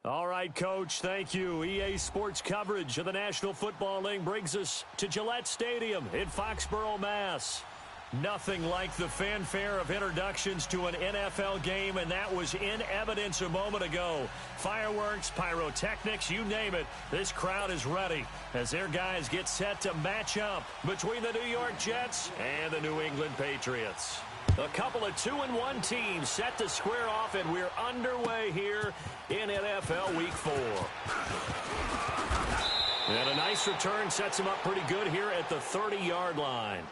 All right, Coach, thank you. EA Sports coverage of the National Football League brings us to Gillette Stadium in Foxborough, Mass. Nothing like the fanfare of introductions to an NFL game, and that was in evidence a moment ago. Fireworks, pyrotechnics, you name it. This crowd is ready as their guys get set to match up between the New York Jets and the New England Patriots. A couple of 2-1 teams set to square off, and we're underway here in NFL Week 4. And a nice return sets him up pretty good here at the 30-yard line.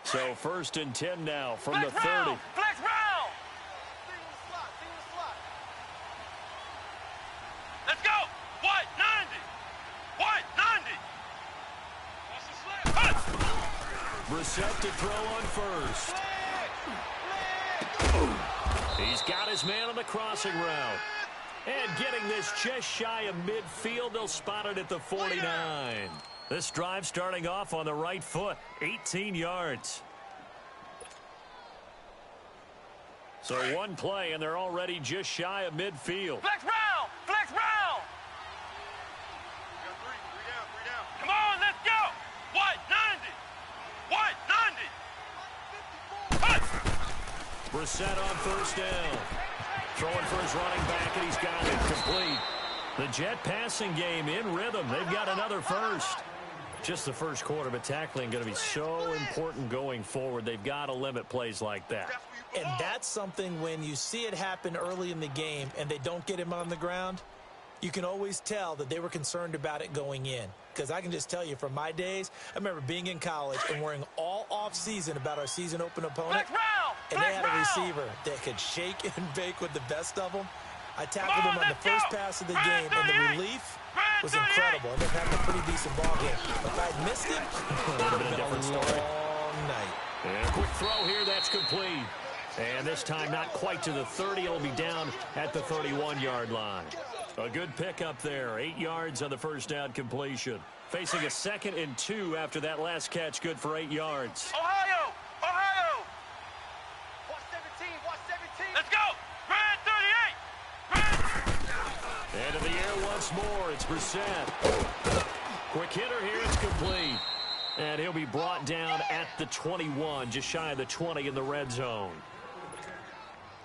So 1st and 10 now from the 30. Flex round! Let's go! What? 90! What? 90! Brissett to throw on first. He's got his man on the crossing route. And getting this just shy of midfield, they'll spot it at the 49. This drive starting off on the right foot, 18 yards. So one play, and they're already just shy of midfield. Flex round! Flex round! Three down. Come on, let's go! What? 90! What? 90! Brissett on first down. Throwing for his running back, and he's got it complete. The Jet passing game in rhythm. They've got another first. Just the first quarter, but tackling going to be so important going forward. They've got to limit plays like that. And that's something when you see it happen early in the game and they don't get him on the ground, you can always tell that they were concerned about it going in. Because I can just tell you from my days, I remember being in college and worrying all off-season about our season open opponent. And they had a receiver that could shake and bake with the best of them. I tackled him on the first pass of the game, and the relief was incredible. And they're having a pretty decent ball game. If I'd missed it, it would have been a different story. Long night. And a quick throw here, that's complete. And this time not quite to the 30. It'll be down at the 31-yard line. A good pickup there. 8 yards on the first down completion. Facing a 2nd and 2 after that last catch. Good for 8 yards. Ohio! Watch 17. Let's go! Grand 38! Into the air once more. It's Brissett. Quick hitter here. It's complete. And he'll be brought down at the 21, just shy of the 20 in the red zone.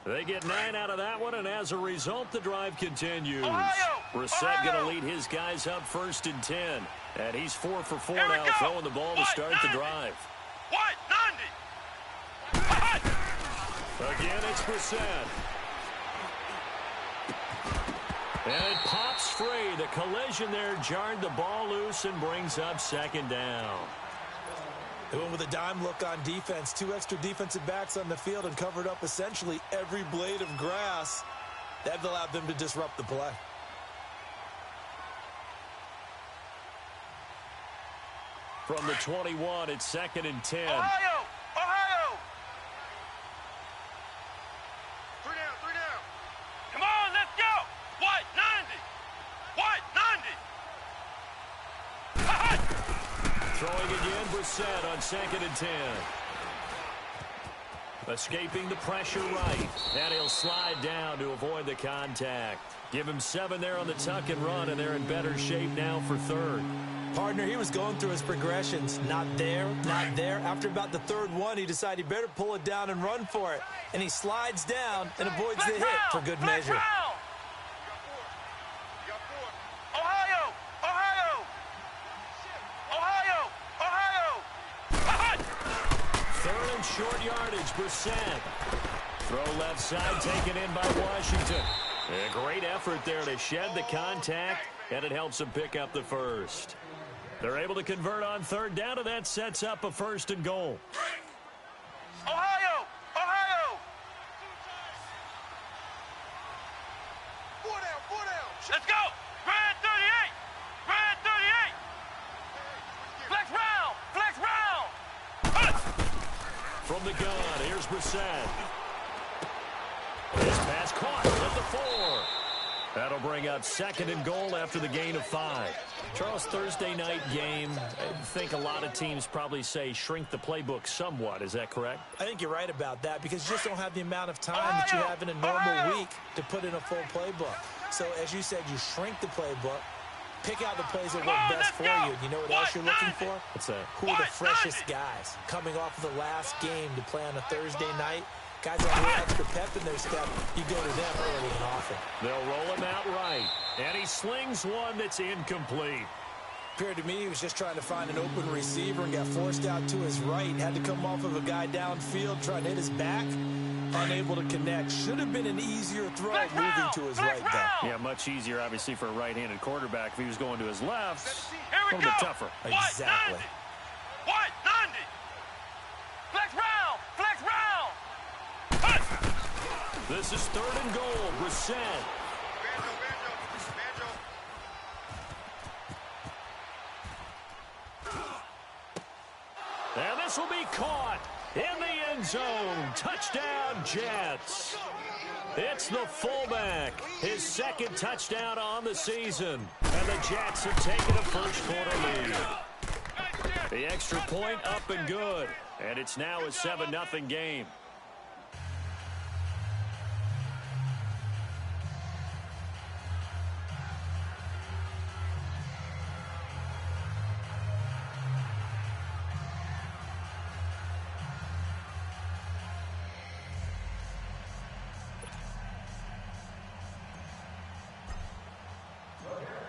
They get 9 out of that one, and as a result, the drive continues. Brissett going to lead his guys up 1st and 10. And he's 4 for 4 now, throwing the ball to start the drive. What? 90! Again, it's Brissett. And it pops free. The collision there jarred the ball loose and brings up 2nd down. They went with a dime look on defense. 2 extra defensive backs on the field and covered up essentially every blade of grass. That allowed them to disrupt the play. From the 21, it's 2nd and 10. Ohio! 3 down. Come on, let's go! What? 90! Throwing again, Brissett on 2nd and 10. Escaping the pressure right. And he'll slide down to avoid the contact. Give him 7 there on the tuck and run, and they're in better shape now for 3rd. Partner, he was going through his progressions. Not there. After about the 3rd one, he decided he better pull it down and run for it. And he slides down and avoids the hit for good measure. Short yardage, Brissett. Throw left side, taken in by Washington. A great effort there to shed the contact, and it helps them pick up the first. They're able to convert on 3rd down, and that sets up a 1st and goal. Ohio! 4 down. Let's go! Grand 38! Flex round! From the gun, here's Brissett. His pass caught at the 4. That'll bring up 2nd and goal after the gain of 5. Charles, Thursday night game, I think a lot of teams probably say shrink the playbook somewhat. Is that correct? I think you're right about that because you just don't have the amount of time that you have in a normal week to put in a full playbook. So, as you said, you shrink the playbook, pick out the plays that work best for you. And you know what else you're looking for? What's that? Who are the freshest guys coming off of the last game to play on a Thursday night? Guys that have extra pep in their step, you go to them early and often. They'll roll him out right. And he slings one that's incomplete. Appeared to me he was just trying to find an open receiver and got forced out to his right. Had to come off of a guy downfield trying to hit his back. Unable to connect. Should have been an easier throw moving to his right, though. Yeah, much easier, obviously, for a right-handed quarterback. If he was going to his left, a little bit tougher. Exactly. 190. Flex round. Flex round. This is 3rd and goal. Brissett. And this will be caught in the end zone. Touchdown, Jets. It's the fullback. His 2nd touchdown on the season. And the Jets have taken a first-quarter lead. The extra point up and good. And it's now a 7-0 game.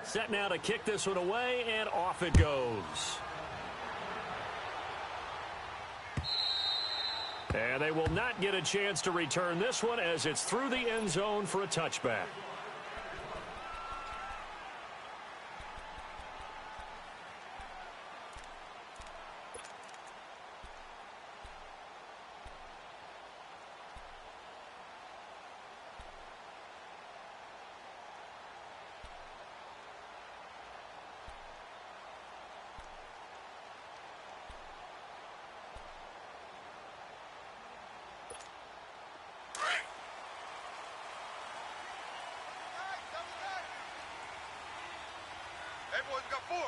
Set now to kick this one away, and off it goes. And they will not get a chance to return this one as it's through the end zone for a touchback.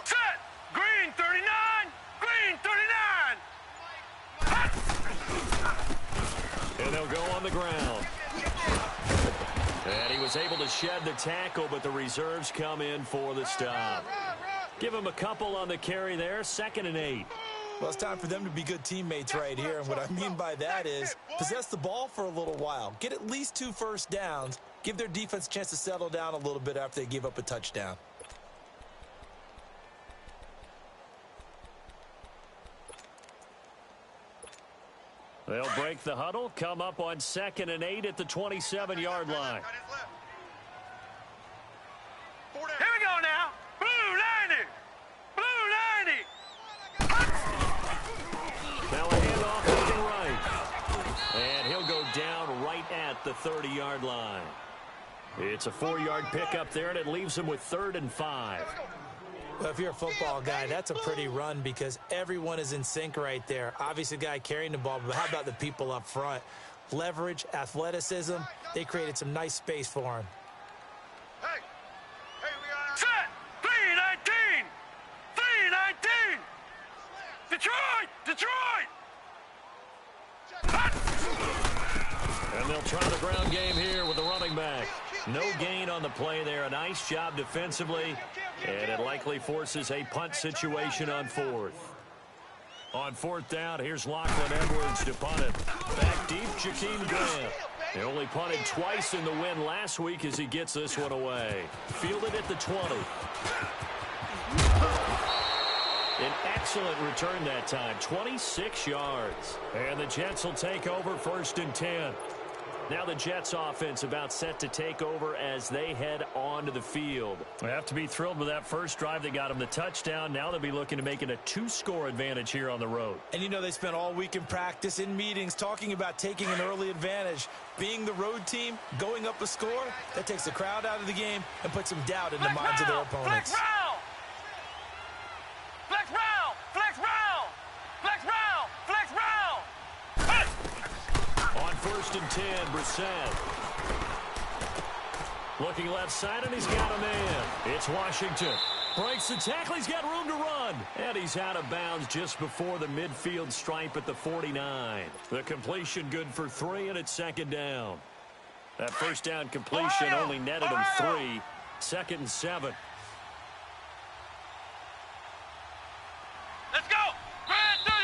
Set! Green 39! Green 39! And they'll go on the ground. And he was able to shed the tackle, but the reserves come in for the stop. Give him a couple on the carry there, 2nd and 8. Well, it's time for them to be good teammates right here. And what I mean by that is possess the ball for a little while. Get at least 2 first downs. Give their defense a chance to settle down a little bit after they give up a touchdown. They'll break the huddle, come up on 2nd and 8 at the 27-yard line. Here we go now. Blue 90. Blue 90. Now a handoff looking right. And he'll go down right at the 30-yard line. It's a 4-yard pickup there, and it leaves him with 3rd and 5. Well, if you're a football guy, that's a pretty run because everyone is in sync right there. Obviously, the guy carrying the ball, but how about the people up front? Leverage, athleticism, they created some nice space for him. Hey, we got set. 319. 319. Detroit. And they'll try the ground game here with the running back. No gain on the play there. A nice job defensively. And it likely forces a punt situation on 4th. On 4th down, here's Lachlan Edwards to punt it. Back deep, Jakeem Grant. He only punted twice in the win last week as he gets this one away. Fielded at the 20. An excellent return that time, 26 yards. And the Jets will take over 1st and 10. Now the Jets offense about set to take over as they head onto the field. They have to be thrilled with that first drive that got them the touchdown. Now they'll be looking to make it a 2-score advantage here on the road. And you know they spent all week in practice, in meetings, talking about taking an early advantage. Being the road team, going up a score, that takes the crowd out of the game and puts some doubt in the minds of their opponents. Flex round. Flex round. Flex round. Flex round. Flex round. 10, Brissett. Looking left side, and he's got a man. It's Washington. Breaks the tackle. He's got room to run. And he's out of bounds just before the midfield stripe at the 49. The completion good for 3, and it's second down. That first down completion only netted him 3. Second and 7. Let's go! Brand 38!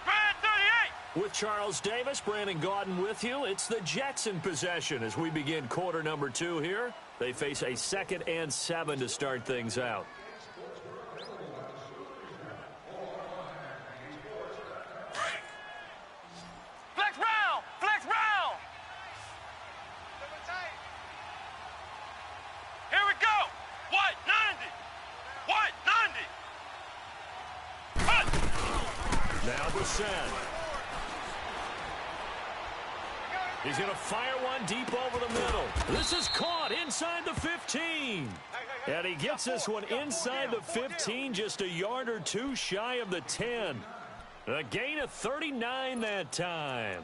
Brand 38! With Charles Davis, Brandon Gaudin with you. It's the Jets in possession as we begin quarter number 2 here. They face a 2nd and 7 to start things out. Flex round! Flex round! Here we go! White 90! White 90! Cut! Now Brissett. He's going to fire one deep over the middle. This is caught inside the 15. And he gets this one inside the 15, just a yard or 2 shy of the 10. A gain of 39 that time.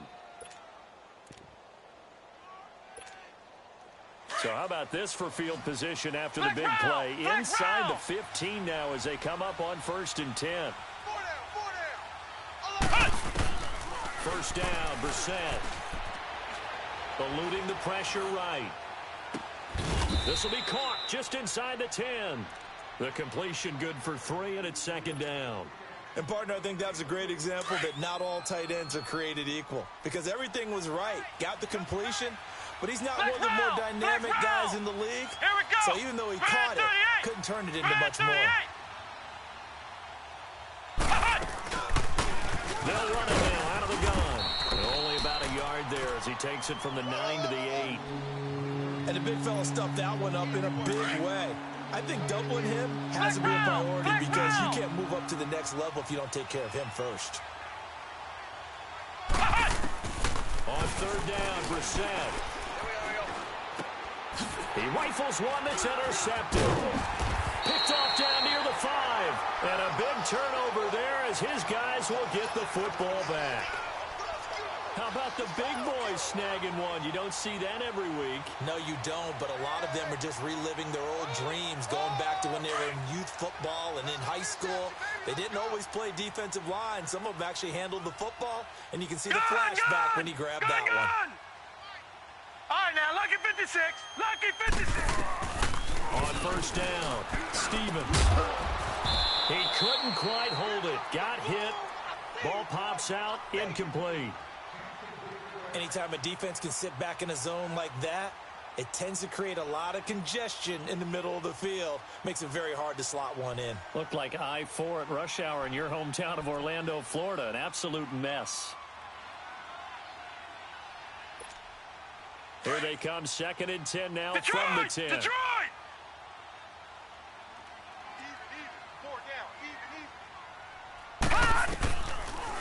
So how about this for field position after the big play? Inside the 15 now as they come up on 1st and 10. First down, Brissett. Eluding the pressure right. This will be caught just inside the 10. The completion good for 3, and it's second down. And, partner, I think that's a great example that not all tight ends are created equal. Because everything was right. Got the completion, but he's not one of the more dynamic guys in the league. Here we go. So even though he caught it, couldn't turn it into much more. They'll run it now out of the gun. Only about a yard there as he takes it from the 9 to the 8. And the big fella stuffed that one up in a big way. I think doubling him has to be a priority because you can't move up to the next level if you don't take care of him first. On 3rd down, Brissett. He rifles one that's intercepted. Picked off down near the 5. And a big turnover there as his guys will get the football back. How about the big boys snagging one? You don't see that every week. No, you don't, but a lot of them are just reliving their old dreams, going back to when they were in youth football and in high school. They didn't always play defensive line. Some of them actually handled the football, and you can see the flashback when he grabbed that one. All right, now, lucky 56. Lucky 56. On 1st down, Stevens. He couldn't quite hold it. Got hit. Ball pops out, incomplete. Anytime a defense can sit back in a zone like that, it tends to create a lot of congestion in the middle of the field. Makes it very hard to slot one in. Looked like I-4 at rush hour in your hometown of Orlando, Florida. An absolute mess. Here they come, 2nd and 10 now from the 10. Detroit!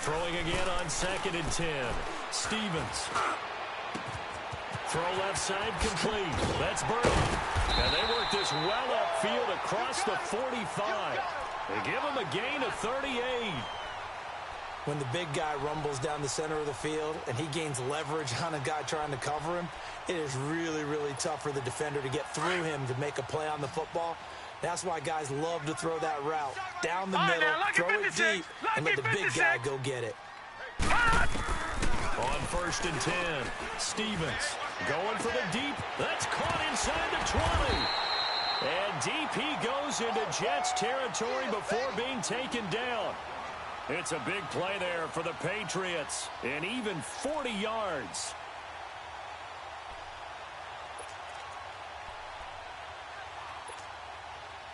Throwing again on 2nd and 10. Stevens. Throw left side complete. That's Burton. And they work this well upfield across the 45. They give him a gain of 38. When the big guy rumbles down the center of the field and he gains leverage on a guy trying to cover him, it is really, really tough for the defender to get through him to make a play on the football. That's why guys love to throw that route. Down the middle, throw it deep, and let the big guy go get it. On 1st and 10, Stevens going for the deep. That's caught inside the 20. And deep he goes into Jets territory before being taken down. It's a big play there for the Patriots, and even 40 yards.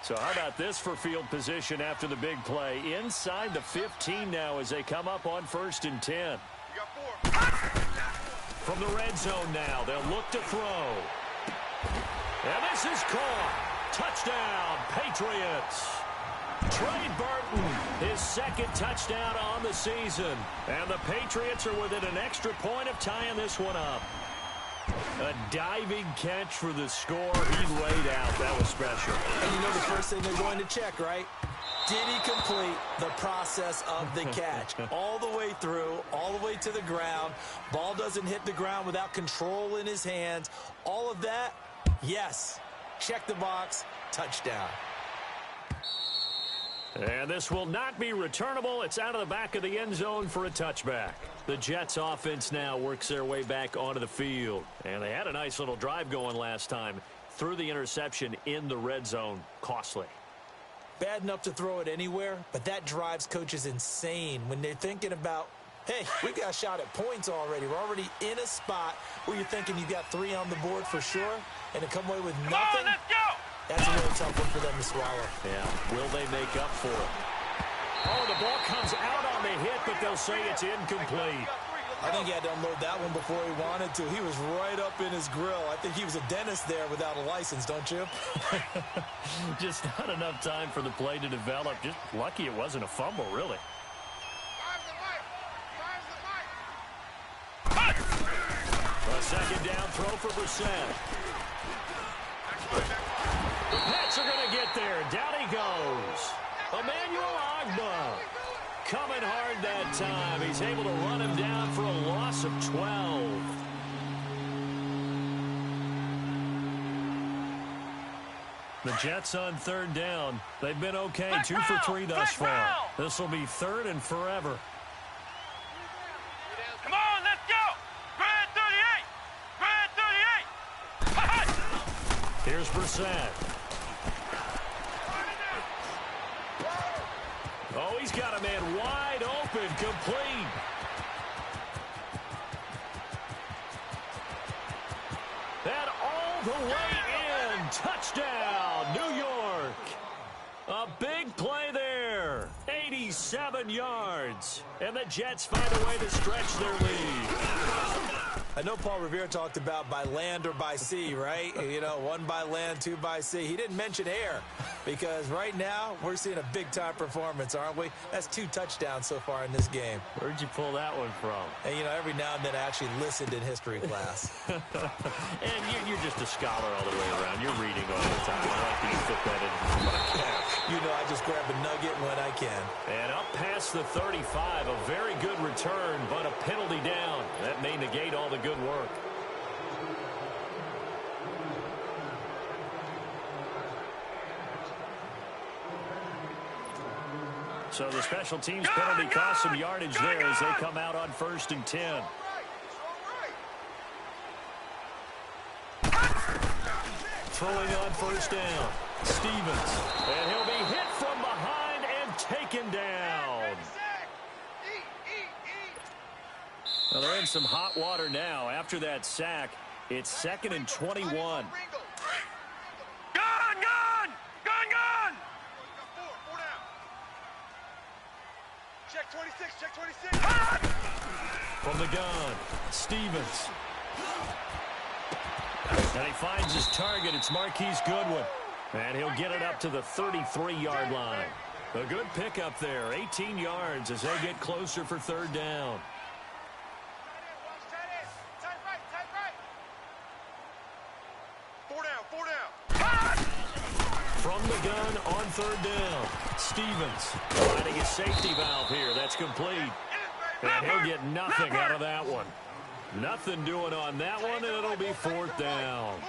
So how about this for field position after the big play? Inside the 15 now as they come up on 1st and 10. From the red zone now, they'll look to throw. And this is caught. Touchdown, Patriots. Trey Burton, his 2nd touchdown on the season. And the Patriots are within an extra point of tying this one up. A diving catch for the score. He laid out. That was special. And you know the first thing they're going to check, right? Did he complete the process of the catch? All the way through, all the way to the ground. Ball doesn't hit the ground without control in his hands. All of that, yes. Check the box, touchdown. And this will not be returnable. It's out of the back of the end zone for a touchback. The Jets offense now works their way back onto the field. And they had a nice little drive going last time. Threw the interception in the red zone. Costly. Bad enough to throw it anywhere, but that drives coaches insane when they're thinking about, hey, we got a shot at points already. We're already in a spot where you're thinking you got 3 on the board for sure, and to come away with nothing, let's go! That's a really tough one for them to swallow. Yeah, will they make up for it? Oh, the ball comes out on the hit, but they'll say it's incomplete. I think he had to unload that one before he wanted to. He was right up in his grill. I think he was a dentist there without a license, don't you? Just not enough time for the play to develop. Just lucky it wasn't a fumble, really. A second down throw for Brissett. The Pats are going to get there. Down he goes. Emmanuel Ogbah coming hard that time. He's able to run him down for a loss of 12. The Jets on third down. They've been okay. 2 for 3 thus far. This will be third and forever. Come on, let's go! Grand 38! Grand 38! Here's Brissett. Oh, he's got a man wide open, complete. And all the way in. Touchdown, New York. A big play there. 87 yards. And the Jets find a way to stretch their lead. I know Paul Revere talked about by land or by sea, right? You know, 1 by land, 2 by sea. He didn't mention air because right now we're seeing a big-time performance, aren't we? That's 2 touchdowns so far in this game. Where'd you pull that one from? And, you know, every now and then I actually listened in history class. And you're just a scholar all the way around. You're reading all the time. I like that you fit that into the podcast. You know, I just grab a nugget when I can. And up past the 35, a very good return, but a penalty down. That may negate all the good work. So the special teams penalty cost some yardage there as they come out on 1st and 10. Throwing on 1st down. Stevens. And he'll be hit from behind and taken down. Well, they're in some hot water now. After that sack, it's 2nd and 21. Gone! Check 26, check 26. From the gun, Stevens. And he finds his target. It's Marquise Goodwin. And he'll get it up to the 33-yard line. A good pickup there. 18 yards as they get closer for 3rd down. From the gun on 3rd down. Stevens finding his safety valve here. That's complete. And he'll get nothing out of that one. Nothing doing on that one, and it'll be 4th down.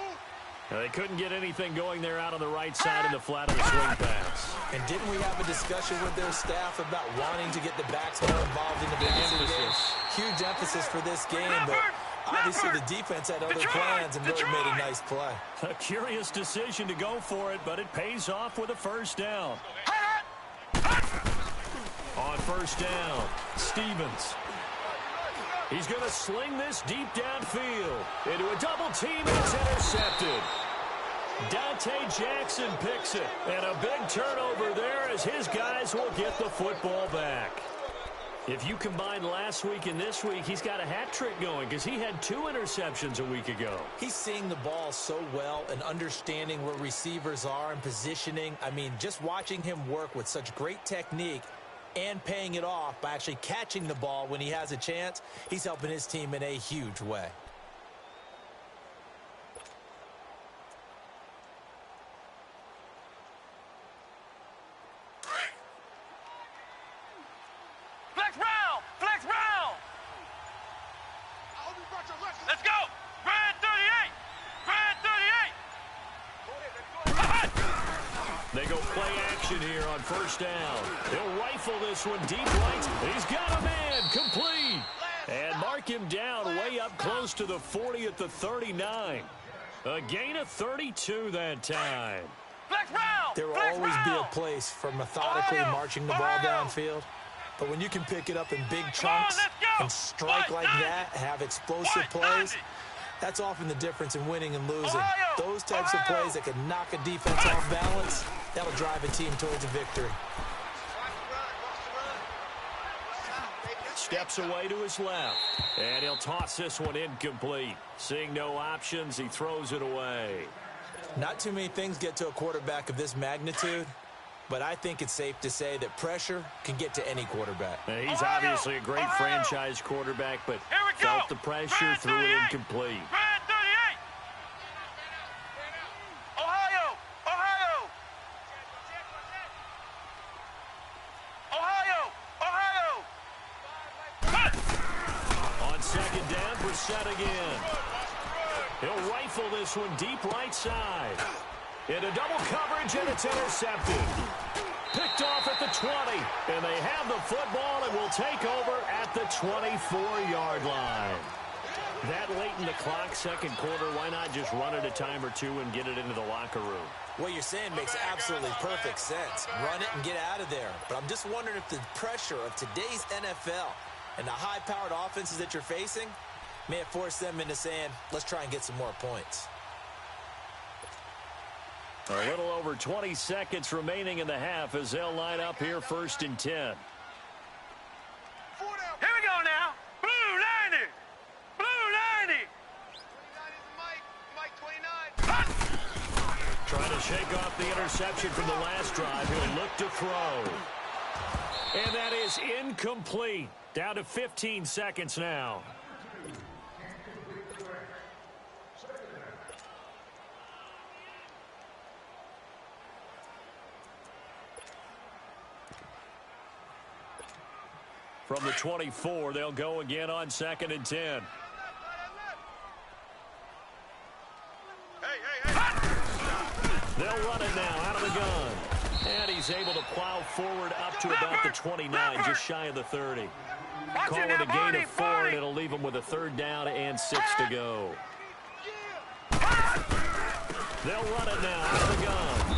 Now, they couldn't get anything going there out on the right side of the flat of the swing pass. And didn't we have a discussion with their staff about wanting to get the backs more involved in the beginning of the game? Huge emphasis for this game, but obviously the defense had other plans and really made a nice play. A curious decision to go for it, but it pays off with a 1st down. On 1st down, Stevens. He's going to sling this deep downfield into a double team, and it's intercepted. Dante Jackson picks it, and a big turnover there as his guys will get the football back. If you combine last week and this week, he's got a hat trick going because he had 2 interceptions a week ago. He's seeing the ball so well and understanding where receivers are and positioning. I mean, just watching him work with such great technique and paying it off by actually catching the ball when he has a chance, he's helping his team in a huge way. action here on first down. He'll rifle this one deep right. He's got a man. Complete. And mark him down way up close to the 40 at the 39. A gain of 32 that time. There will always be a place for methodically marching the ball downfield. But when you can pick it up in big chunks and strike like that, have explosive plays, that's often the difference in winning and losing. Those types of plays that can knock a defense off balance, that'll drive a team towards a victory. Steps away to his left, and he'll toss this one incomplete. Seeing no options, he throws it away. Not too many things get to a quarterback of this magnitude, but I think it's safe to say that pressure can get to any quarterback. He's obviously a great franchise quarterback, but felt the pressure, threw it incomplete. Second down, Brissett again. He'll rifle this one deep right side. Into double coverage, and it's intercepted. Picked off at the 20, and they have the football and will take over at the 24-yard line. That late in the clock, second quarter, why not just run it a time or two and get it into the locker room? What you're saying makes absolutely perfect sense. Run it and get out of there. But I'm just wondering if the pressure of today's NFL and the high-powered offenses that you're facing may have forced them into saying, let's try and get some more points. A little over 20 seconds remaining in the half as they'll line up here first and 10. Here we go now. Blue 90. Blue 90. 29 is the Mike. Mike 29. Trying to shake off the interception from the last drive. He'll look to throw. And that is incomplete. Down to 15 seconds now. From the 24, they'll go again on second and 10. They'll run it now out of the gun. And he's able to plow forward up to about the 29, just shy of the 30. Call it a gain of 4, and it'll leave him with a third down and 6 to go. They'll run it now out of the gun.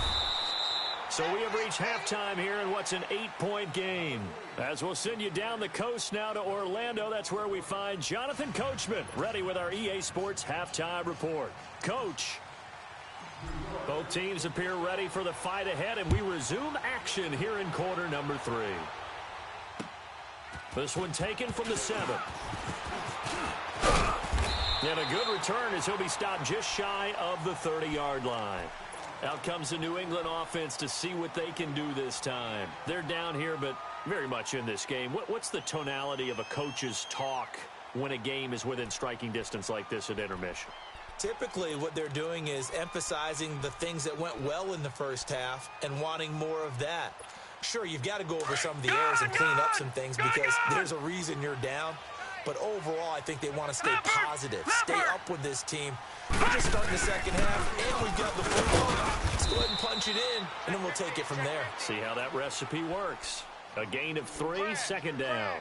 So we have reached halftime here in what's an 8-point game. As we'll send you down the coast now to Orlando, that's where we find Jonathan Coachman, ready with our EA Sports halftime report. Coach. Both teams appear ready for the fight ahead, and we resume action here in quarter number 3. This one taken from the 7. And a good return as he'll be stopped just shy of the 30-yard line. Out comes the New England offense to see what they can do this time. They're down here, but very much in this game. What's the tonality of a coach's talk when a game is within striking distance like this at intermission? Typically, what they're doing is emphasizing the things that went well in the first half and wanting more of that. Sure, you've got to go over some of the errors and clean up some things because there's a reason you're down. But overall, I think they want to stay positive, stay up with this team. We're just starting the second half, and we've got the football. Let's go ahead and punch it in, and then we'll take it from there. See how that recipe works. A gain of 3, second down.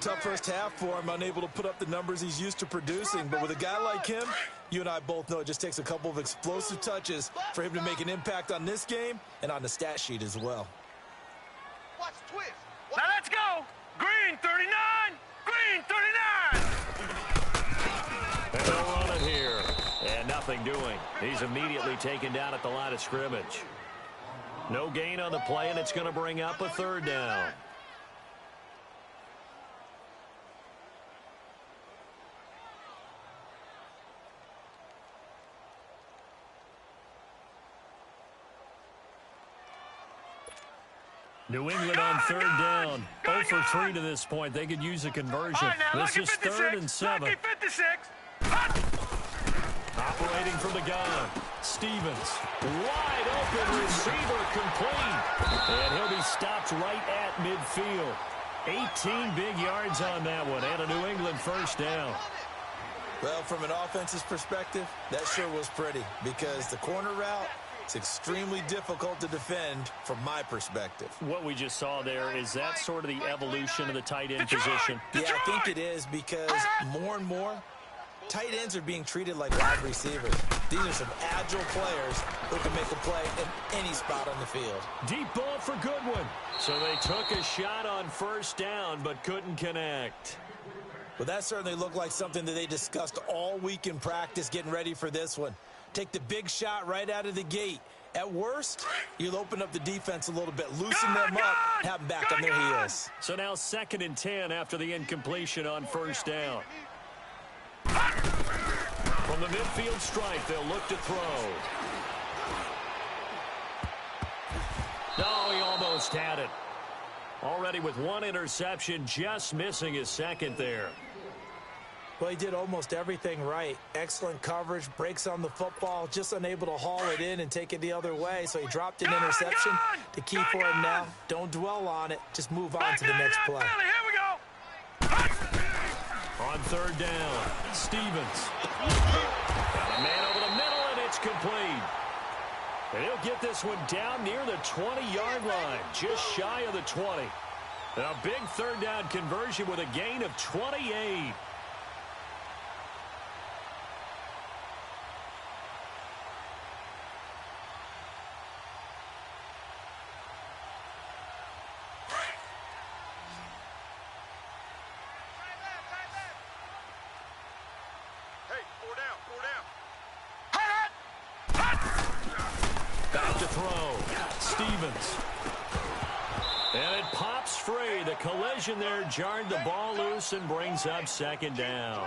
Tough first half for him, unable to put up the numbers he's used to producing. But with a guy like him, you and I both know it just takes a couple of explosive touches for him to make an impact on this game and on the stat sheet as well. Watch twist. Now let's go. Green 39. Green 39. And they'll run it here. And nothing doing. He's immediately taken down at the line of scrimmage. No gain on the play, and it's going to bring up a third down. New England on third down. 0 for 3 to this point. They could use a conversion. This is 3rd and 7. Operating from the gun. Stevens. Wide open receiver complete. And he'll be stopped right at midfield. 18 big yards on that one. And a New England first down. Well, from an offense's perspective, that sure was pretty because the corner route It's extremely difficult to defend from my perspective. What we just saw there, is that sort of the evolution of the tight end position? Yeah, I think it is, because more and more, tight ends are being treated like wide receivers. These are some agile players who can make a play in any spot on the field. Deep ball for Goodwin. So they took a shot on first down, but couldn't connect. Well, that certainly looked like something that they discussed all week in practice getting ready for this one. Take the big shot right out of the gate. At worst, you'll open up the defense a little bit, loosen them up, have them back on their heels. So now 2nd and 10 after the incompletion on first down. From the midfield stripe, they'll look to throw. No, he almost had it. Already with 1 interception, just missing his 2nd there. Well, he did almost everything right. Excellent coverage, breaks on the football, just unable to haul it in and take it the other way. So he dropped an interception. The key for him now, don't dwell on it. Just move on to the next play. Here we go. On 3rd down, Stevens. Got a man over the middle, and it's complete. And he'll get this one down near the 20-yard line, just shy of the 20. A big 3rd down conversion with a gain of 28. Back to throw. Stevens. And it pops free. The collision there jarred the ball loose and brings up 2nd down.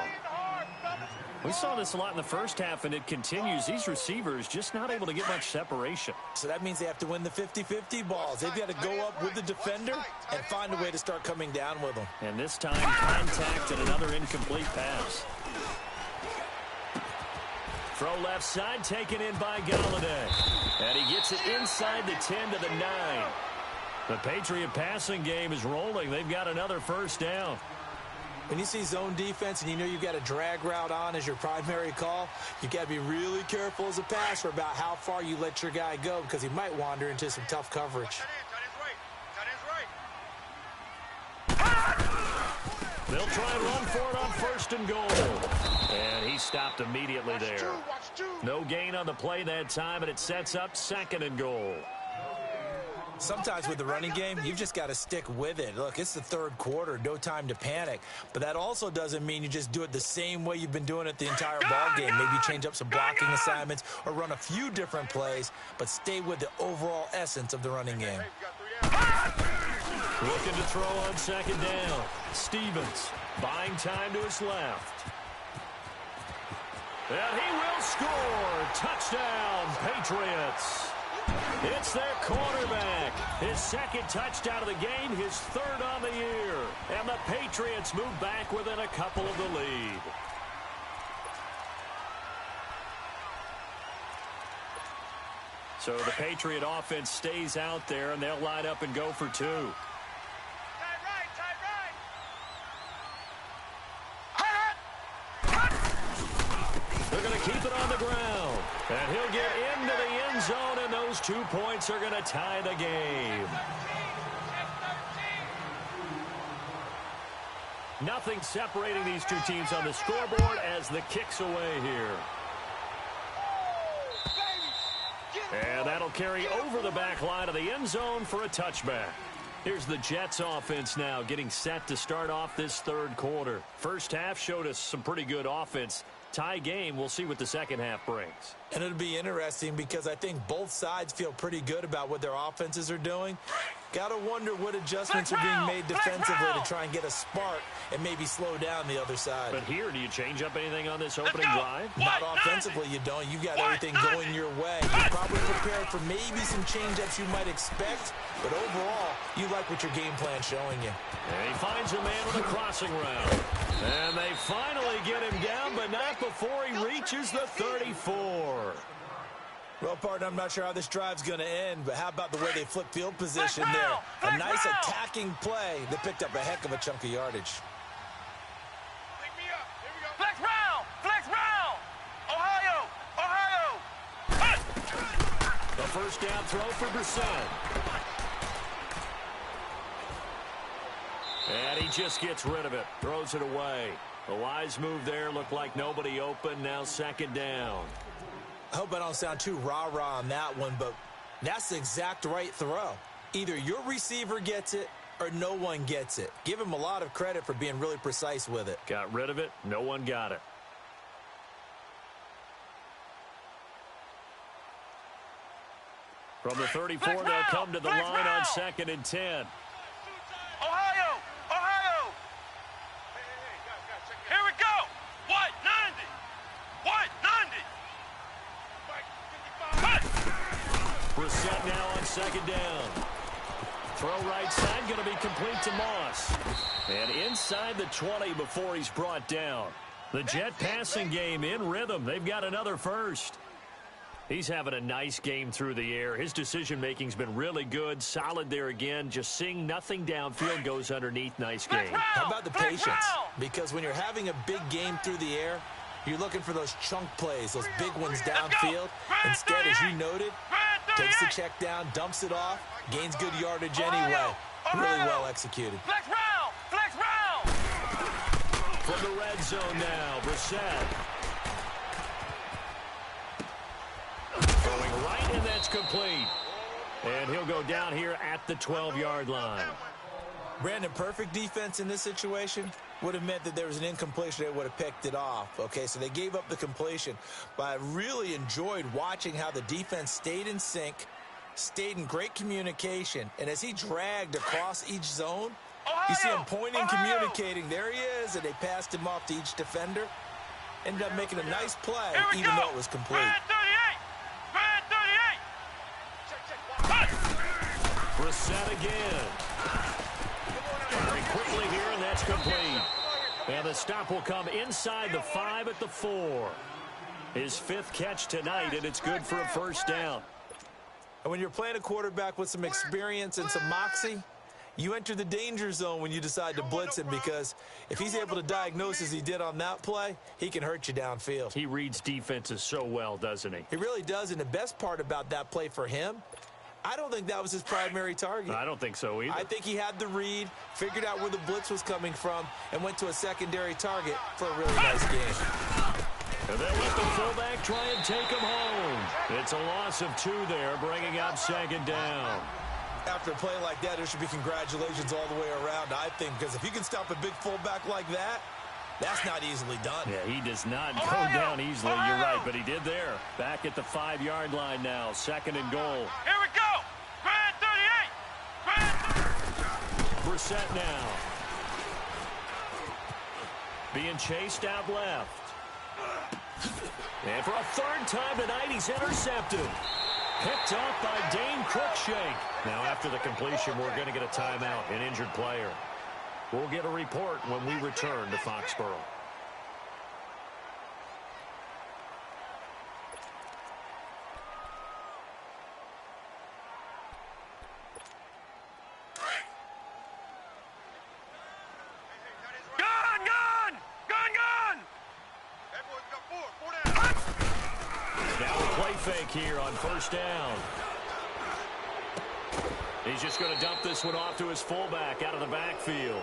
We saw this a lot in the first half, and it continues. These receivers just not able to get much separation. So that means they have to win the 50-50 balls. They've got to go up with the defender and find a way to start coming down with them. And this time, contact and another incomplete pass. Throw left side, taken in by Galladay. And he gets it inside the 10 to the 9. The Patriot passing game is rolling. They've got another first down. When you see zone defense and you know you've got a drag route on as your primary call, you've got to be really careful as a passer about how far you let your guy go, because he might wander into some tough coverage. They'll try and run for it on 1st and goal. And he stopped immediately there. No gain on the play that time, and it sets up 2nd and goal. Sometimes with the running game, you've just got to stick with it. Look, it's the 3rd quarter, no time to panic. But that also doesn't mean you just do it the same way you've been doing it the entire ball game. Maybe change up some blocking assignments or run a few different plays, but stay with the overall essence of the running game. Looking to throw on 2nd down. Stevens buying time to his left. And he will score. Touchdown, Patriots. It's their quarterback. His 2nd touchdown of the game, his 3rd on the year. And the Patriots move back within a couple of the lead. So the Patriot offense stays out there, and they'll line up and go for 2. They're going to keep it on the ground. And he'll get into the end zone, and those 2 points are going to tie the game. Nothing separating these 2 teams on the scoreboard as the kick's away here. And that'll carry over the back line of the end zone for a touchback. Here's the Jets offense now getting set to start off this 3rd quarter. First half showed us some pretty good offense. Tie game, we'll see what the 2nd half brings. And it'll be interesting because I think both sides feel pretty good about what their offenses are doing. Got to wonder what adjustments are being made defensively to try and get a spark and maybe slow down the other side. But here, do you change up anything on this opening drive? Not offensively, you don't. You got everything going your way. You're probably prepared for maybe some change-ups you might expect, but overall, you like what your game plan's showing you. And he finds a man with a crossing route. And they finally get him down, but not before he reaches the 34. Well, partner, I'm not sure how this drive's going to end, but how about the way they flip field position there? A nice attacking play that picked up a heck of a chunk of yardage. Flex round! Flex round! Ohio! Ohio! first down throw for Brissett. And he just gets rid of it. Throws it away. A wise move there. Looked like nobody open. Now second down. I hope I don't sound too rah-rah on that one, but that's the exact right throw. Either your receiver gets it or no one gets it. Give him a lot of credit for being really precise with it. Got rid of it. No one got it. From the 34, they'll come to the line on 2nd and 10. Ohio! Ohio! Here we go! What? 90! What? 90! Brissett now on second down. Throw right side, going to be complete to Moss. And inside the 20 before he's brought down. The Jet passing game in rhythm. They've got another first. He's having a nice game through the air. His decision-making's been really good. Solid there again. Just seeing nothing downfield goes underneath. Nice game. How about the patience? Because when you're having a big game through the air, you're looking for those chunk plays, those big ones downfield. Instead, as you noted, takes the check down, dumps it off, gains good yardage anyway. Really well executed. Flex round! Flex round! From the red zone now, Brissett. Going right, and that's complete. And he'll go down here at the 12-yard line. Brandon, perfect defense in this situation would have meant that there was an incompletion. They would have picked it off. Okay, so they gave up the completion. But I really enjoyed watching how the defense stayed in sync, stayed in great communication. And as he dragged across each zone, you see him pointing, communicating. There he is, and they passed him off to each defender. Ended up making a nice play, even though it was complete. Brissett again. Very quickly here, and that's complete. And the stop will come inside the 5 at the 4. His 5th catch tonight, and it's good for a first down. And when you're playing a quarterback with some experience and some moxie, you enter the danger zone when you decide to blitz him, because if he's able to diagnose as he did on that play, he can hurt you downfield. He reads defenses so well, doesn't he? He really does, and the best part about that play for him, I don't think that was his primary target. I don't think so either. I think he had the read, figured out where the blitz was coming from, and went to a secondary target for a really nice game. And then let the fullback try and take him home. It's a loss of 2 there, bringing up second down. After a play like that, there should be congratulations all the way around, I think, because if you can stop a big fullback like that, that's not easily done. Yeah, he does not go down easily. You're right, but he did there. Back at the 5-yard line now, 2nd and goal. Here we go! Grand 38! Brissett now. Being chased out left. And for a 3rd time tonight, he's intercepted. Picked off by Dane Cruikshank. Now, after the completion, we're going to get a timeout, an injured player. We'll get a report when we return to Foxborough. Gun! Gun! Gun! Gun! Now a play fake here on first down. He's just going to dump this one off to his fullback out of the backfield.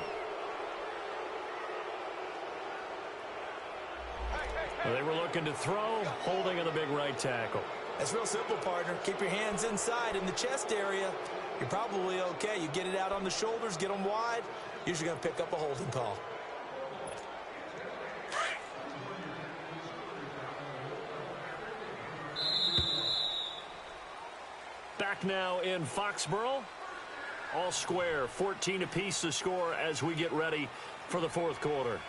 They were looking to throw, holding on the big right tackle. That's real simple, partner. Keep your hands inside in the chest area. You're probably okay. You get it out on the shoulders, get them wide. Usually going to pick up a holding call. Back now in Foxborough. All square, 14 apiece to score as we get ready for the 4th quarter.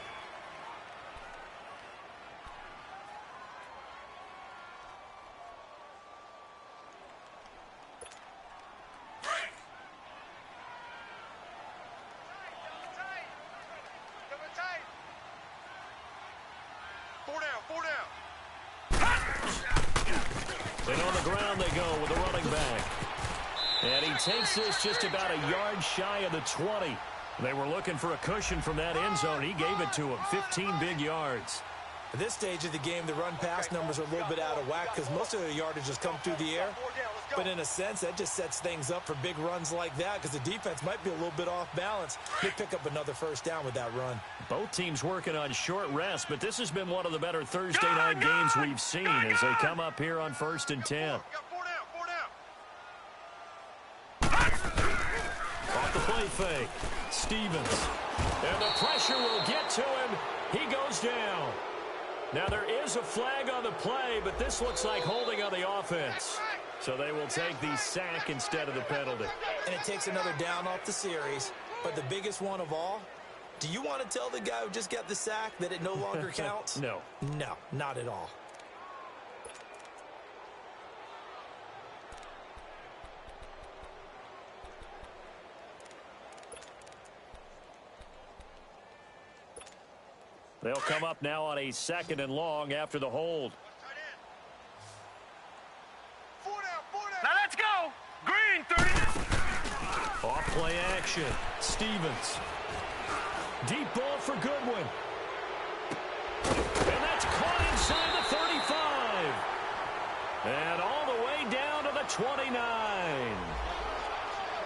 And on the ground they go with the running back. And he takes this just about a yard shy of the 20. They were looking for a cushion from that end zone. He gave it to him. 15 big yards. At this stage of the game, the run-pass numbers are a little bit out of whack because most of the yardage has come through the air. But in a sense, that just sets things up for big runs like that because the defense might be a little bit off balance. They pick up another first down with that run. Both teams working on short rest, but this has been one of the better Thursday night games we've seen as they come up here on 1st and 10. Off the play fake. Stevens. And the pressure will get to him. He goes down. Now there is a flag on the play, but this looks like holding on the offense. So they will take the sack instead of the penalty. And it takes another down off the series. But the biggest one of all, do you want to tell the guy who just got the sack that it no longer counts? No. No, not at all. They'll come up now on a 2nd and long after the hold. Now let's go. Green, 30. Off play action. Stevens. Deep ball for Goodwin. And that's caught inside the 35. And all the way down to the 29.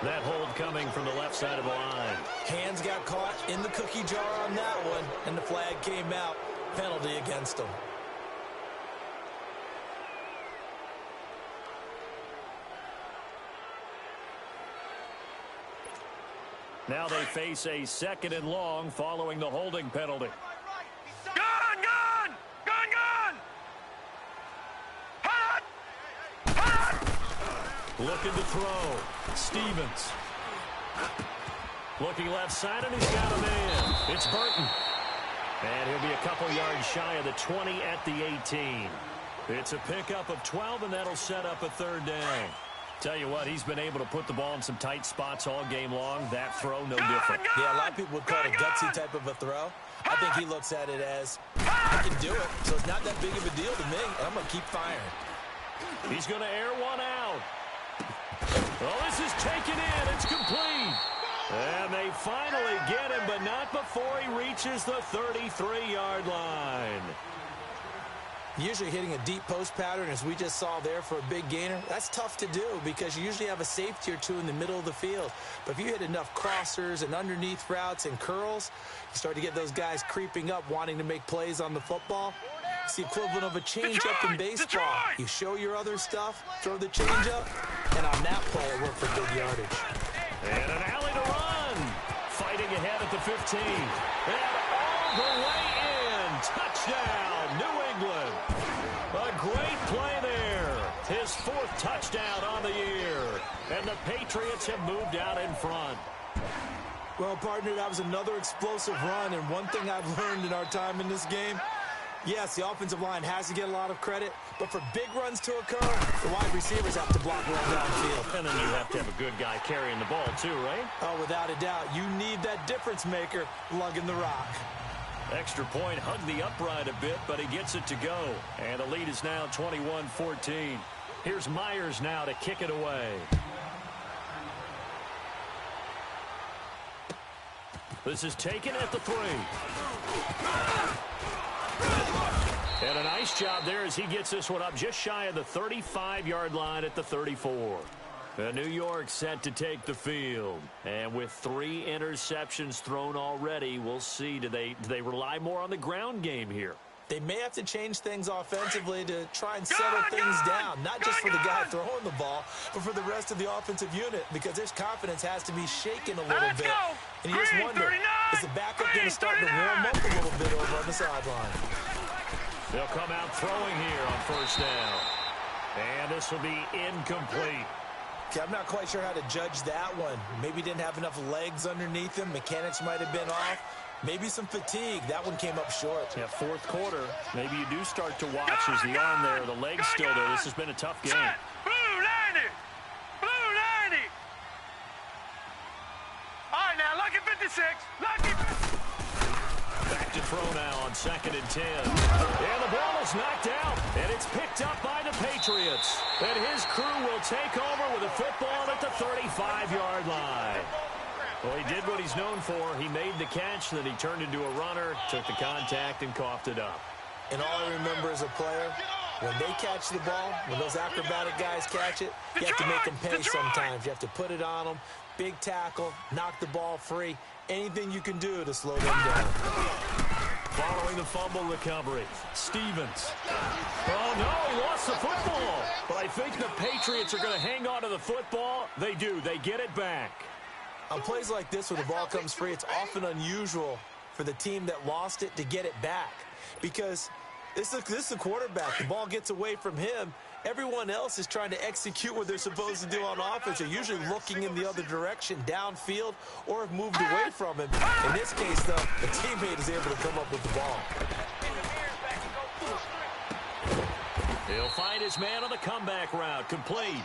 That hold coming from the left side of the line. Hands got caught in the cookie jar on that one, and the flag came out. Penalty against them. Now they face a 2nd and long following the holding penalty. Gun, gun! Gun, gun! Hot! Hot! Looking to throw. Stevens. Looking left side, and he's got a man. It's Burton. And he'll be a couple yards shy of the 20 at the 18. It's a pickup of 12, and that'll set up a 3rd down. Tell you what, he's been able to put the ball in some tight spots all game long. That throw, no different. Yeah, a lot of people would call it a gutsy type of a throw. I think he looks at it as, I can do it, so it's not that big of a deal to me, and I'm going to keep firing. He's going to air one out. Well, this is taken in. It's complete. And they finally get him, but not before he reaches the 33-yard line. Usually hitting a deep post pattern, as we just saw there for a big gainer, that's tough to do because you usually have a safety or two in the middle of the field. But if you hit enough crossers and underneath routes and curls, you start to get those guys creeping up, wanting to make plays on the football. It's the equivalent of a changeup in baseball. You show your other stuff, throw the changeup, and on that play, it worked for good yardage. And an alley to run. Fighting ahead at the 15. And all the way in. Touchdown, New England. A great play there. His 4th touchdown on the year. And the Patriots have moved out in front. Well, partner, that was another explosive run. And one thing I've learned in our time in this game, yes, the offensive line has to get a lot of credit, but for big runs to occur, the wide receivers have to block well downfield. And then you have to have a good guy carrying the ball too, right? Oh, without a doubt. You need that difference maker lugging the rock. Extra point, hugged the upright a bit, but he gets it to go. And the lead is now 21-14. Here's Myers now to kick it away. This is taken at the 3. And a nice job there as he gets this one up just shy of the 35-yard line at the 34. New York set to take the field. And with 3 interceptions thrown already, we'll see. Do they rely more on the ground game here? They may have to change things offensively to try and settle things down, not just for the guy throwing the ball, but for the rest of the offensive unit, because his confidence has to be shaken a little bit. And you just wonder, is the backup going to start to warm up a little bit over on the sideline? They'll come out throwing here on 1st down. And this will be incomplete. Okay, I'm not quite sure how to judge that one. Maybe didn't have enough legs underneath him. Mechanics might have been off. Maybe some fatigue. That one came up short. Yeah, 4th quarter. Maybe you do start to watch as the arm there, the leg's still there. This has been a tough game. Blue 90! Blue 90! All right, now, lucky 56. Lucky 56. Back to throw now on 2nd and 10. And the ball is knocked out, and it's picked up by the Patriots. And his crew will take over with a football at the 35-yard line. Well, he did what he's known for. He made the catch, then he turned into a runner, took the contact, and coughed it up. And all I remember as a player, when they catch the ball, when those acrobatic guys catch it, you have to make them pay sometimes. You have to put it on them, big tackle, knock the ball free, anything you can do to slow them down. Following the fumble recovery, Stevens. Oh, no, he lost the football. But I think the Patriots are going to hang on to the football. They do. They get it back. On plays like this where the ball comes free, it's often unusual for the team that lost it to get it back. Because this is the quarterback. The ball gets away from him. Everyone else is trying to execute what they're supposed to do on offense. They're usually looking in the other direction, downfield, or have moved away from him. In this case, though, the teammate is able to come up with the ball. He'll find his man on the comeback route, complete.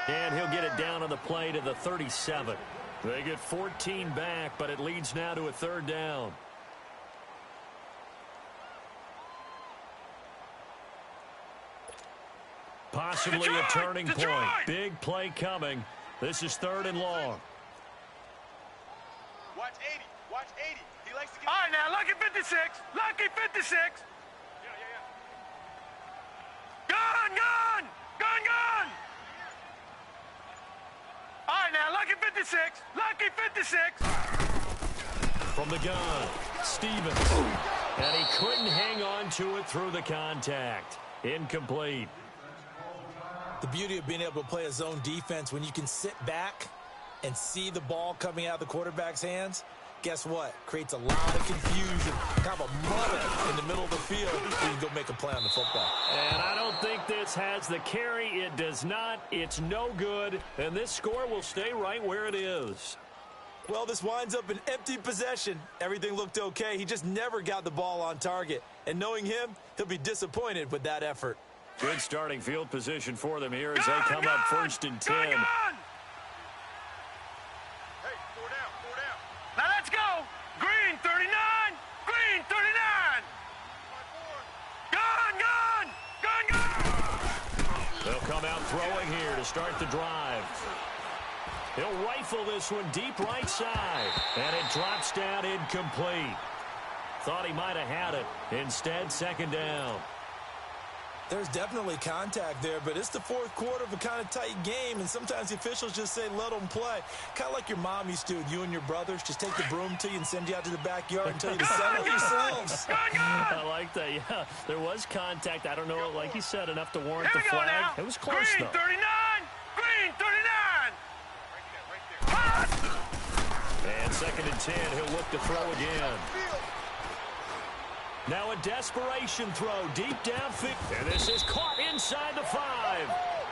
And he'll get it down on the play to the 37. They get 14 back, but it leads now to a third down. Possibly a turning point. Big play coming. This is 3rd and long. Watch 80. Watch 80. He likes to get... All right, now, lucky 56. Lucky 56. Gun, gun. Gun, gun. All right, now, lucky 56. Lucky 56. From the gun, Stevens. And he couldn't hang on to it through the contact. Incomplete. The beauty of being able to play a zone defense when you can sit back and see the ball coming out of the quarterback's hands, guess what? Creates a lot of confusion, kind of a muddle in the middle of the field. You can go make a play on the football. And I don't think this has the carry. It does not. It's no good. And this score will stay right where it is. Well, this winds up an empty possession. Everything looked okay. He just never got the ball on target. And knowing him, he'll be disappointed with that effort. Good starting field position for them here as they come up 1st and 10. Hey, 4 down, 4 down. Now let's go. Green, 39. Green, 39. Gun, gun. Gun, gun. They'll come out throwing here to start the drive. He'll rifle this one deep right side. And it drops down incomplete. Thought he might have had it. Instead, 2nd down. There's definitely contact there, but it's the 4th quarter of a kind of tight game, and sometimes the officials just say, let them play. Kind of like your mom used to with you and your brothers. Just take the broom to you and send you out to the backyard and tell you to settle yourselves. I like that, yeah. There was contact. I don't know, like you said, enough to warrant the flag. Now. It was close, Green, though. 39. Green, 39. And 2nd and 10, he'll look to throw again. Now a desperation throw deep downfield. And this is caught inside the 5.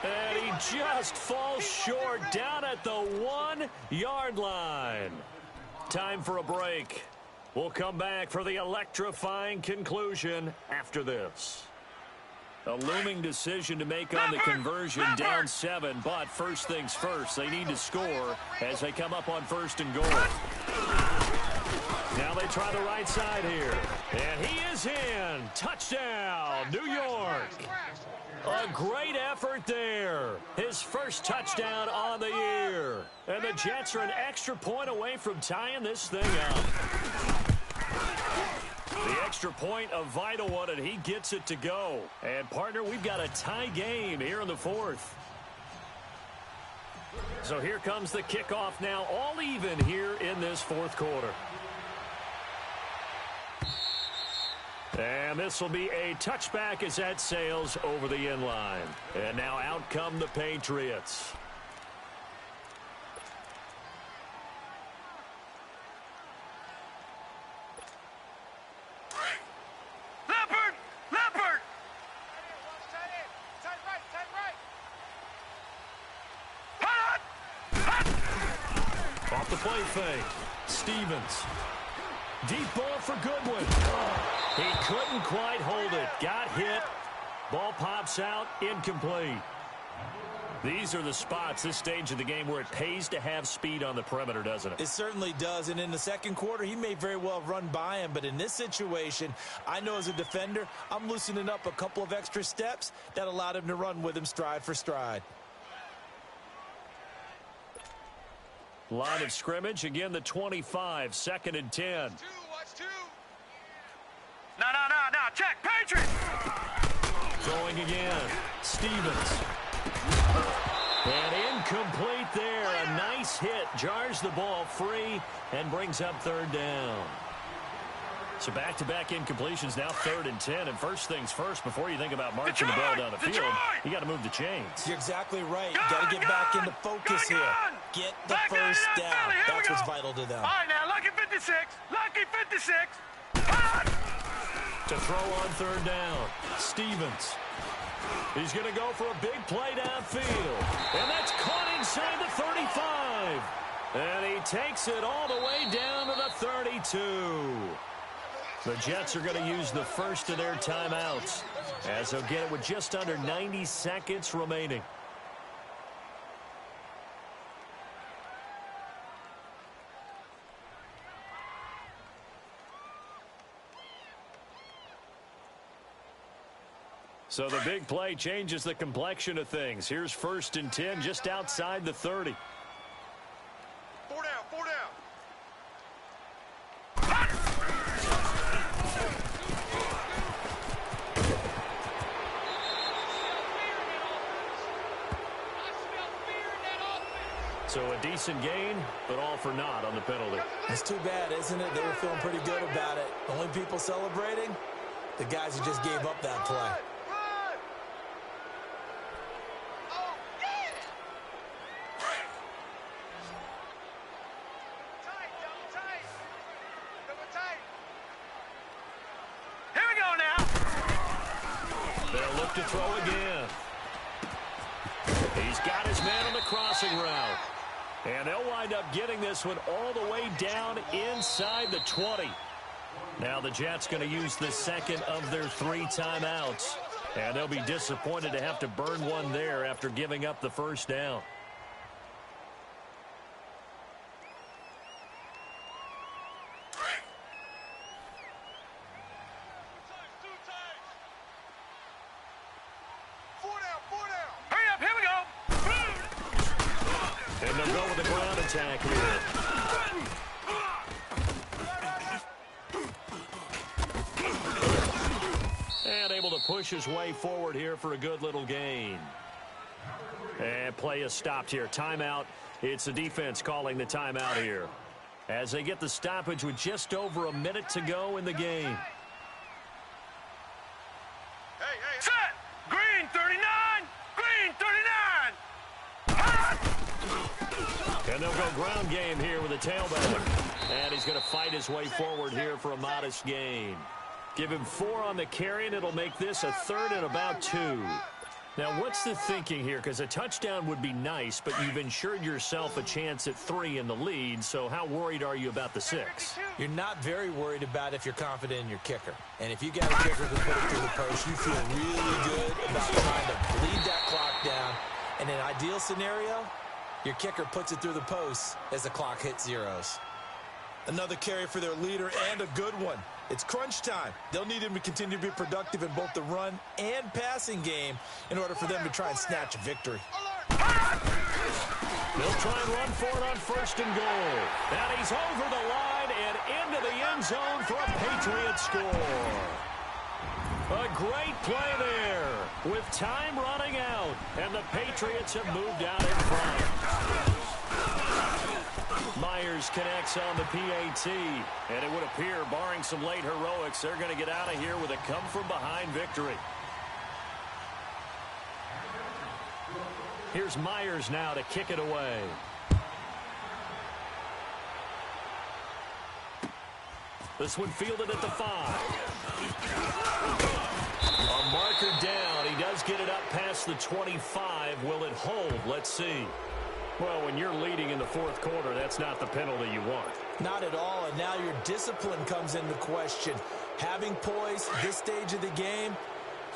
And he just falls short down at the 1-yard line. Time for a break. We'll come back for the electrifying conclusion after this. A looming decision to make on the conversion, down 7. But first things first, they need to score as they come up on 1st and goal. Now they try the right side here. And he is in. Touchdown, New York. A great effort there. His first touchdown on the year. And the Jets are an extra point away from tying this thing up. The extra point, a vital one, and he gets it to go. And, partner, we've got a tie game here in the 4th. So here comes the kickoff now, all even here in this 4th quarter. And this will be a touchback as that sails over the end line. And now out come the Patriots. Leopard! Leopard! Off the play fake. Stevens. Deep ball for Goodwin. He couldn't quite hold it. Got hit. Ball pops out. Incomplete. These are the spots, this stage of the game, where it pays to have speed on the perimeter, doesn't it? It certainly does. And in the 2nd quarter, he may very well have run by him. But in this situation, I know as a defender, I'm loosening up a couple of extra steps that allowed him to run with him stride for stride. Line of scrimmage, again the 25, 2nd and 10. Watch 2. No. Check. Patriots. Throwing again. Stevens. And incomplete there. A nice hit. Jars the ball free and brings up third down. So back-to-back incompletions, now 3rd and 10. And first things first, before you think about marching the ball down the field, you got to move the chains. You're exactly right. You got to get back into focus here. Get the first down. That's what's vital to them. All right, now, lucky 56. Lucky 56. To throw on third down, Stevens. He's going to go for a big play downfield. And that's caught inside the 35. And he takes it all the way down to the 32. The Jets are going to use the first of their timeouts, as they'll get it with just under 90 seconds remaining. So the big play changes the complexion of things. Here's 1st and 10 just outside the 30. 4 down, 4 down. So a decent gain, but all for naught on the penalty. It's too bad, isn't it? They were feeling pretty good about it. Only people celebrating, the guys who just gave up that play. To throw again. He's got his man on the crossing route. And they'll wind up getting this one all the way down inside the 20. Now the Jets going to use the second of their 3 timeouts. And they'll be disappointed to have to burn one there after giving up the first down. Attack here. And able to push his way forward here for a good little gain. And play is stopped here. Timeout. It's the defense calling the timeout here, as they get the stoppage with just over a minute to go in the game. Set! Green 39! Green 39! And they'll go ground game here with a tailback. And he's going to fight his way forward here for a modest gain. Give him 4 on the carry, and it'll make this a 3rd and about 2. Now, what's the thinking here? Because a touchdown would be nice, but you've ensured yourself a chance at 3 in the lead. So how worried are you about the 6? You're not very worried about if you're confident in your kicker. And if you got a kicker who put it through the post, you feel really good about trying to bleed that clock down. In an ideal scenario, your kicker puts it through the post as the clock hits zeros. Another carry for their leader, and a good one. It's crunch time. They'll need him to continue to be productive in both the run and passing game in order for them to try and snatch a victory. They'll try and run for it on 1st and goal. And he's over the line and into the end zone for a Patriot score. A great play there with time running out, and the Patriots have moved out in front. Myers connects on the PAT, and it would appear, barring some late heroics, they're going to get out of here with a come-from-behind victory. Here's Myers now to kick it away. This one fielded at the 5. A marker down. He does get it up past the 25. Will it hold? Let's see. Well, when you're leading in the 4th quarter, that's not the penalty you want. Not at all, and now your discipline comes into question. Having poise this stage of the game,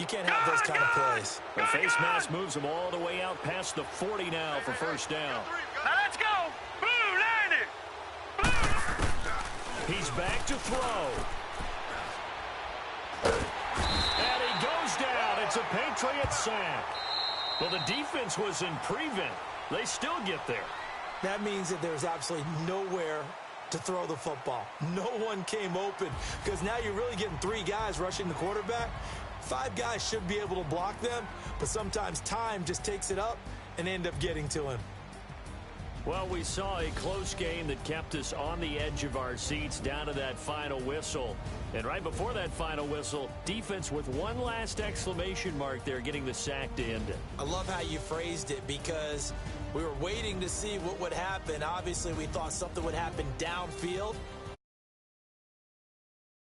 you can't have those kind of plays. The face mask moves him all the way out past the 40 now for 1st down. Now let's go! Blue, land it! He's back to throw. And he goes down. It's a Patriot sack. Well, the defense was in prevent. They still get there. That means that there's absolutely nowhere to throw the football. No one came open, because now you're really getting 3 guys rushing the quarterback. 5 guys should be able to block them, but sometimes time just takes it up and end up getting to him. Well, we saw a close game that kept us on the edge of our seats down to that final whistle. And right before that final whistle, defense with one last exclamation mark there, getting the sack to end it. I love how you phrased it, because we were waiting to see what would happen. Obviously, we thought something would happen downfield,